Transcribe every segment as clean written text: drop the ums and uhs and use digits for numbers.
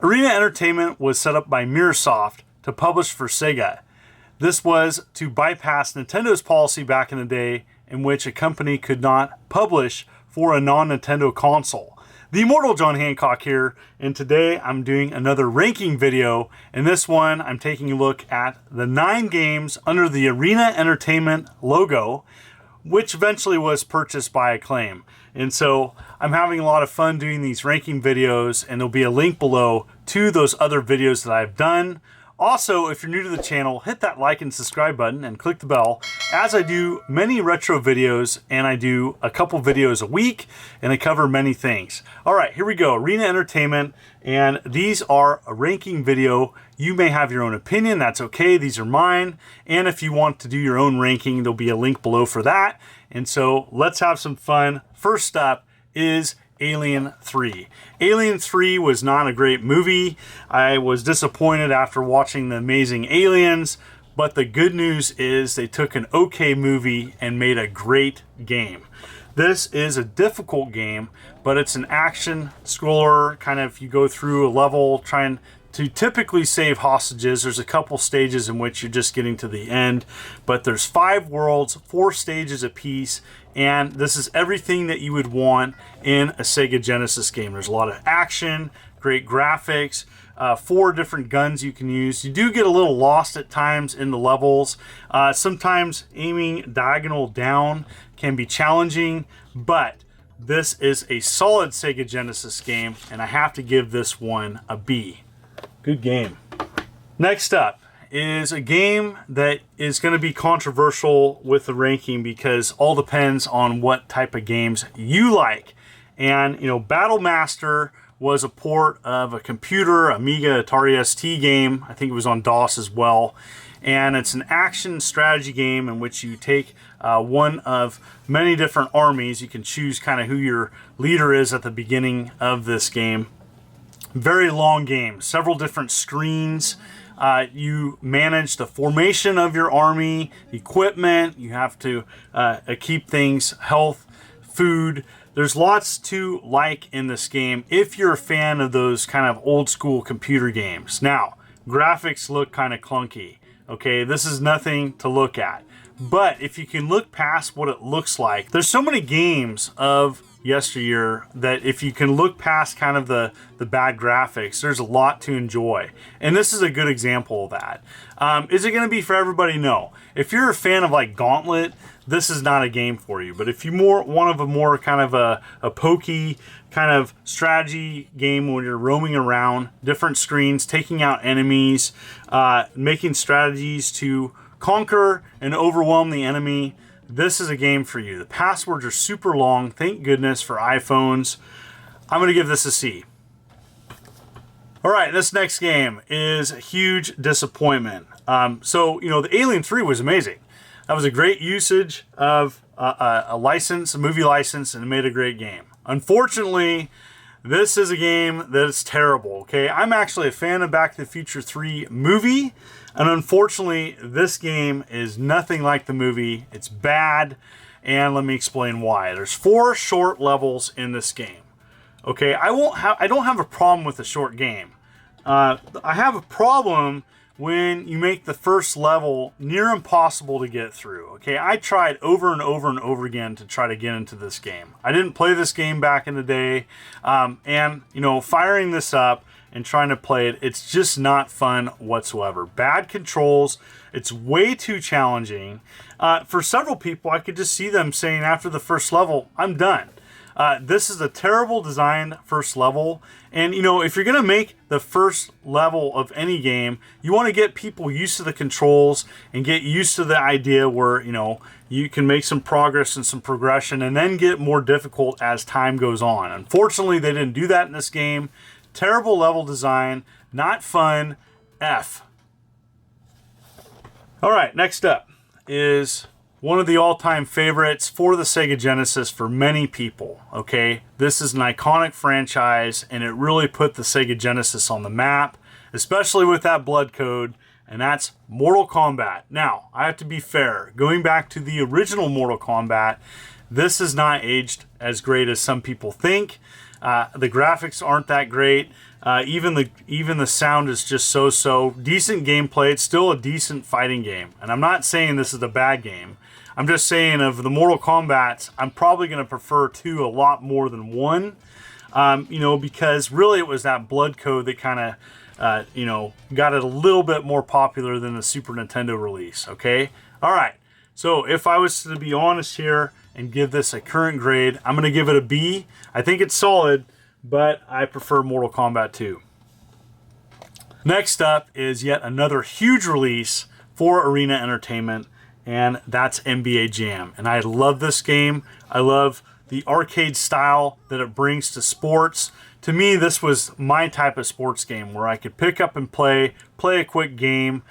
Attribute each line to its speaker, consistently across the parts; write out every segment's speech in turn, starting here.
Speaker 1: Arena Entertainment was set up by Mirrorsoft to publish for Sega. This was to bypass Nintendo's policy back in the day in which a company could not publish for a non-Nintendo console. The immortal John Hancock here, and today I'm doing another ranking video. In this one, I'm taking a look at the 9 games under the Arena Entertainment logo, which eventually was purchased by Acclaim. And so I'm having a lot of fun doing these ranking videos, and there'll be a link below to those other videos that I've done. Also, if you're new to the channel, hit that like and subscribe button and click the bell, as I do many retro videos, and I do a couple videos a week, and I cover many things. All right, here we go. Arena Entertainment, and these are a ranking video. You may have your own opinion. That's okay. These are mine. And if you want to do your own ranking, there'll be a link below for that. And so let's have some fun. First up is Alien 3. Alien 3 was not a great movie. I was disappointed after watching The Amazing Aliens, but the good news is they took an okay movie and made a great game. This is a difficult game, but it's an action scroller, kind of you go through a level trying to typically save hostages. There's a couple stages in which you're just getting to the end, but there's 5 worlds, 4 stages apiece, and this is everything that you would want in a Sega Genesis game. There's a lot of action, great graphics, 4 different guns you can use. You do get a little lost at times in the levels. Sometimes aiming diagonal down can be challenging, but this is a solid Sega Genesis game, and I have to give this one a B. Good game. Next up is a game that is going to be controversial with the ranking because all depends on what type of games you like. And, you know, Battle Master was a port of a computer, Amiga, Atari ST game. I think it was on DOS as well. And it's an action strategy game in which you take one of many different armies. You can choose kind of who your leader is at the beginning of this game. Very long game, several different screens. You manage the formation of your army, equipment. You have to keep things, health, food. There's lots to like in this game if you're a fan of those kind of old school computer games. Now, graphics look kind of clunky. Okay, this is nothing to look at. But if you can look past what it looks like, there's so many games of yesteryear that if you can look past kind of the bad graphics, there's a lot to enjoy. And this is a good example of that. Is it going to be for everybody? No. If you're a fan of like Gauntlet, this is not a game for you. But if you want a more kind of a pokey kind of strategy game when you're roaming around different screens, taking out enemies, making strategies to conquer and overwhelm the enemy, this is a game for you. The passwords are super long, thank goodness for iPhones. I'm going to give this a C. All right, this next game is a huge disappointment. So, you know, the Alien 3 was amazing. That was a great usage of a license, a movie license, and it made a great game. Unfortunately, this is a game that is terrible, okay? I'm actually a fan of Back to the Future 3 movie, and unfortunately, this game is nothing like the movie. It's bad, and let me explain why. There's 4 short levels in this game, okay? I don't have a problem with a short game. I have a problem when you make the first level near impossible to get through, okay? I tried over and over and over again to try to get into this game. I didn't play this game back in the day, and, you know, firing this up and trying to play it, it's just not fun whatsoever. Bad controls, it's way too challenging. For several people, I could just see them saying after the first level, I'm done. This is a terrible designed first level. And, you know, if you're going to make the first level of any game, you want to get people used to the controls and get used to the idea where, you know, you can make some progress and some progression and then get more difficult as time goes on. Unfortunately, they didn't do that in this game. Terrible level design, not fun, F. All right, next up is one of the all-time favorites for the Sega Genesis for many people, okay? This is an iconic franchise, and it really put the Sega Genesis on the map, especially with that blood code, and that's Mortal Kombat. Now, I have to be fair. Going back to the original Mortal Kombat, this is not aged as great as some people think. The graphics aren't that great. Even the sound is just so. Decent gameplay. It's still a decent fighting game. And I'm not saying this is a bad game. I'm just saying of the Mortal Kombat, I'm probably going to prefer 2 a lot more than 1. Because really it was that blood code that kind of got it a little bit more popular than the Super Nintendo release, okay? All right, so if I was to be honest here and give this a current grade, I'm going to give it a B. I think it's solid, but I prefer Mortal Kombat 2. Next up is yet another huge release for Arena Entertainment, and that's NBA Jam. And I love this game. I love the arcade style that it brings to sports. To me, this was my type of sports game where I could pick up and play a quick game.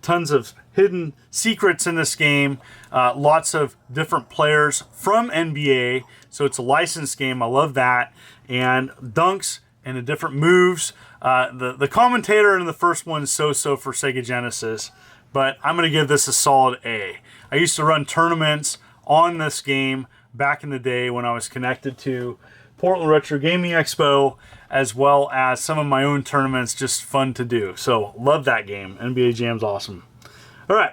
Speaker 1: Tons of hidden secrets in this game. Lots of different players from NBA. So it's a licensed game. I love that. And dunks and the different moves. The commentator in the first one is so for Sega Genesis. But I'm going to give this a solid A. I used to run tournaments on this game back in the day when I was connected to Portland Retro Gaming Expo, as well as some of my own tournaments, just fun to do. So, love that game. NBA Jam's awesome. All right,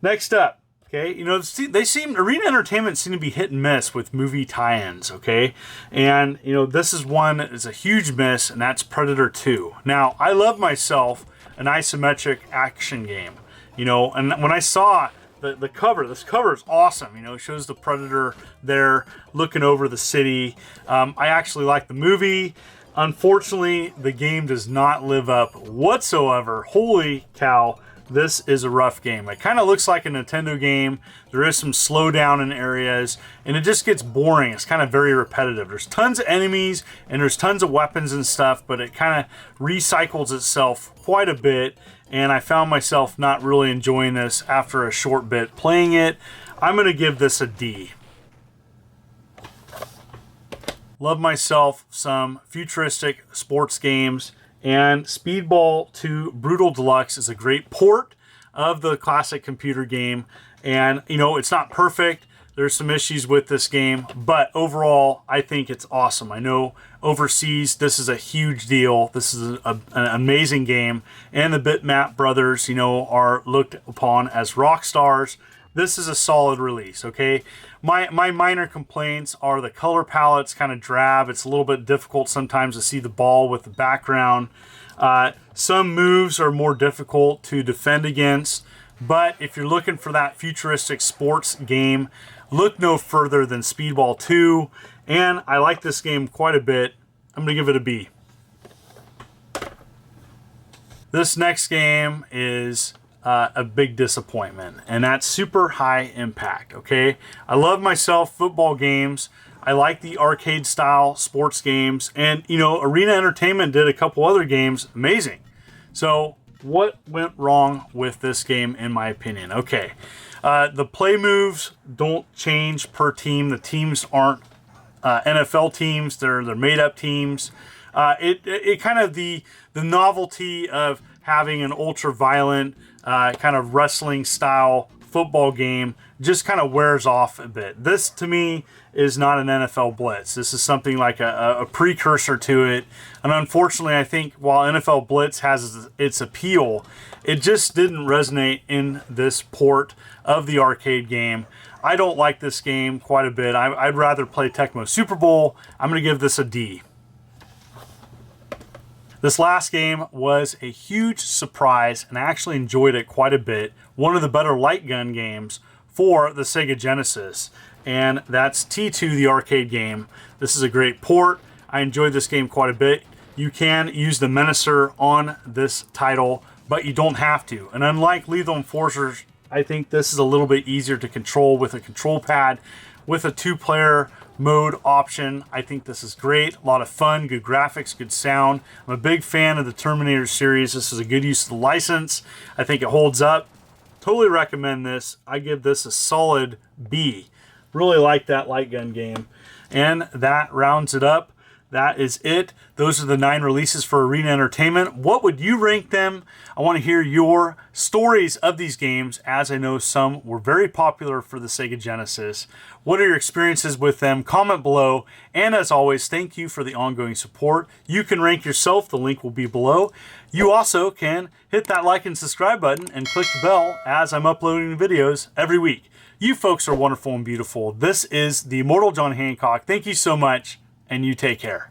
Speaker 1: next up, okay, Arena Entertainment seem to be hit and miss with movie tie-ins, okay? And, this is one that is a huge miss, and that's Predator 2. Now, I love myself an isometric action game, and when I saw the cover, this cover is awesome. It shows the Predator there looking over the city. I actually like the movie. Unfortunately, the game does not live up whatsoever. Holy cow, this is a rough game. It kind of looks like a Nintendo game. There is some slowdown in areas, and it just gets boring. It's kind of very repetitive. There's tons of enemies, and there's tons of weapons and stuff, but it kind of recycles itself quite a bit. And I found myself not really enjoying this after a short bit playing it. I'm going to give this a D. Love myself some futuristic sports games, and Speedball 2 Brutal Deluxe is a great port of the classic computer game. And, it's not perfect. There's some issues with this game, but overall, I think it's awesome. I know overseas, this is a huge deal. This is an amazing game, and the Bitmap brothers, are looked upon as rock stars. This is a solid release, okay? My minor complaints are the color palette's kind of drab. It's a little bit difficult sometimes to see the ball with the background. Some moves are more difficult to defend against, but if you're looking for that futuristic sports game, look no further than Speedball 2, and I like this game quite a bit. I'm going to give it a B. This next game is a big disappointment, and that's Super High Impact, okay? I love myself football games. I like the arcade style sports games, and, Arena Entertainment did a couple other games amazing. So, what went wrong with this game, in my opinion? Okay. The play moves don't change per team. The teams aren't NFL teams. They're made-up teams. It kind of the novelty of having an ultra-violent kind of wrestling-style football game just kind of wears off a bit. This, to me, is not an NFL Blitz. This is something like a precursor to it. And unfortunately, I think while NFL Blitz has its appeal, it just didn't resonate in this port of the arcade game. I don't like this game quite a bit. I'd rather play Tecmo Super Bowl. I'm going to give this a D. This last game was a huge surprise, and I actually enjoyed it quite a bit. One of the better light gun games for the Sega Genesis, and that's T2, the arcade game. This is a great port. I enjoyed this game quite a bit. You can use the Menacer on this title, but you don't have to. And unlike Lethal Enforcers, I think this is a little bit easier to control with a control pad. With a 2-player mode option, I think this is great. A lot of fun, good graphics, good sound. I'm a big fan of the Terminator series. This is a good use of the license. I think it holds up. Totally recommend this. I give this a solid B. Really like that light gun game. And that rounds it up. that is it. Those are the 9 releases for Arena Entertainment. What would you rank them? I want to hear your stories of these games, as I know some were very popular for the Sega Genesis. What are your experiences with them? Comment below. And as always, thank you for the ongoing support. You can rank yourself. The link will be below. You also can hit that like and subscribe button and click the bell as I'm uploading videos every week. You folks are wonderful and beautiful. This is the Immortal John Hancock. Thank you so much, and you take care.